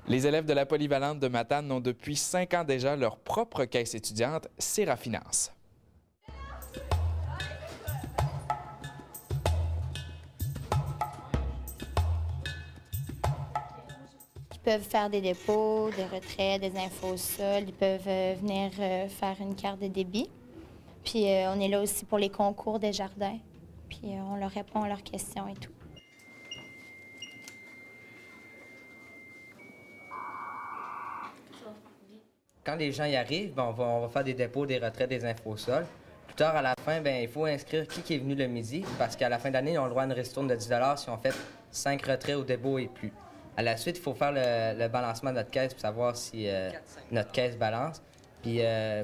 Les élèves de la polyvalente de Matane ont depuis 5 ans déjà leur propre caisse étudiante, Serafinance. Ils peuvent faire des dépôts, des retraits, des infos au sol. Ils peuvent venir faire une carte de débit. Puis on est là aussi pour les concours des jardins. Puis on leur répond à leurs questions et tout. Quand les gens y arrivent, ben, on va faire des dépôts, des retraits, des infos au sol. Plus tard, à la fin, ben, il faut inscrire qui est venu le midi, parce qu'à la fin d'année, ils ont le droit à une ristourne de 10 si on fait 5 retraits ou dépôts et plus. À la suite, il faut faire le balancement de notre caisse pour savoir si notre caisse balance. Puis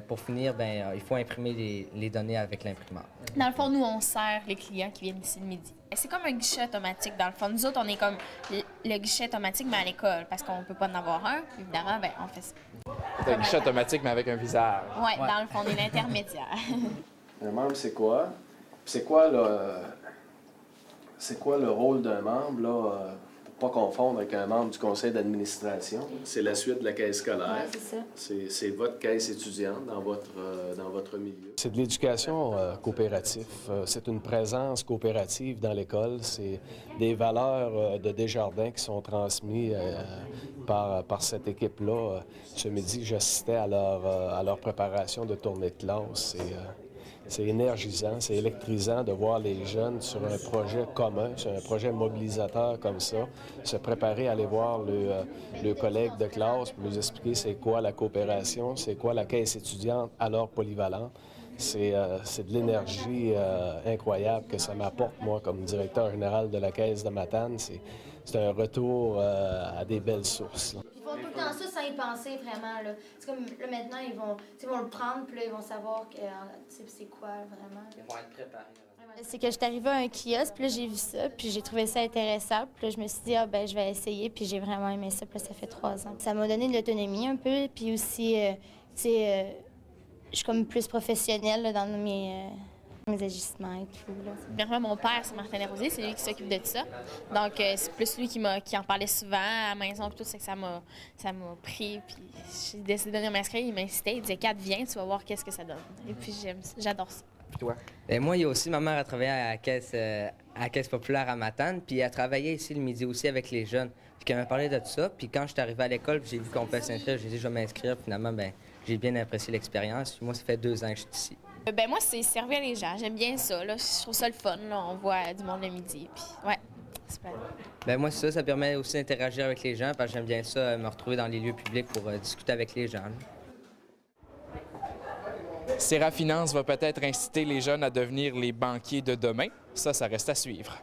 pour finir, ben, il faut imprimer les données avec l'imprimante. Dans le fond, nous, on sert les clients qui viennent ici le midi. C'est comme un guichet automatique, dans le fond. Nous autres, on est comme le guichet automatique, mais à l'école, parce qu'on ne peut pas en avoir un. Évidemment, ben, on fait ça. C'est un guichet automatique, mais avec un visage. Oui, ouais. Dans le fond, on est l'intermédiaire. Un membre, c'est quoi? C'est quoi le rôle d'un membre, là, pour pas confondre avec un membre du conseil d'administration? C'est la suite de la caisse scolaire. Oui, c'est ça. C'est votre caisse étudiante dans votre milieu. C'est de l'éducation coopérative. C'est une présence coopérative dans l'école. C'est des valeurs de Desjardins qui sont transmises par cette équipe-là. Ce midi, j'assistais à leur préparation de tournée de classe. C'est énergisant, c'est électrisant de voir les jeunes sur un projet commun, sur un projet mobilisateur comme ça, se préparer à aller voir le collègue de classe pour lui expliquer c'est quoi la coopération, c'est quoi la caisse étudiante à l'heure polyvalente. C'est de l'énergie incroyable que ça m'apporte, moi, comme directeur général de la Caisse de Matane. C'est un retour à des belles sources. Ils font tout le temps ça sans y penser, vraiment. C'est comme, là, maintenant, ils vont le prendre, puis là, ils vont savoir que c'est quoi, vraiment. Ils vont être préparés. C'est que j'étais arrivée à un kiosque, puis là, j'ai vu ça, puis j'ai trouvé ça intéressant. Puis là, je me suis dit, ben je vais essayer, puis j'ai vraiment aimé ça. Puis là, ça fait 3 ans. Ça m'a donné de l'autonomie un peu, puis aussi, je suis comme plus professionnelle là, dans mes agissements et tout. Vraiment, mon père, c'est Martin Desrosiers, c'est lui qui s'occupe de ça. Donc, c'est plus lui qui en parlait souvent à la maison, tout, c'est que ça m'a pris. Puis j'ai décidé de m'inscrire, il m'incitait, il disait « Kat, viens, tu vas voir qu'est-ce que ça donne. » Et puis j'adore ça. Puis toi? Et moi, il y a aussi, ma mère a travaillé à la Caisse populaire à Matane, puis elle a travaillé ici le midi aussi avec les jeunes. Puis elle m'a parlé de tout ça, puis quand je suis arrivé à l'école, j'ai vu qu'on peut s'inscrire, j'ai dit « je vais m'inscrire », finalement, ben j'ai bien apprécié l'expérience. Puis moi, ça fait 2 ans que je suis ici. Ben moi, c'est servir les gens. J'aime bien ça. Là. Je trouve ça le fun. Là. On voit du monde le midi. Puis, ouais, super. Ben moi, ça permet aussi d'interagir avec les gens parce que j'aime bien ça, me retrouver dans les lieux publics pour discuter avec les gens. Serafinance va peut-être inciter les jeunes à devenir les banquiers de demain. Ça reste à suivre.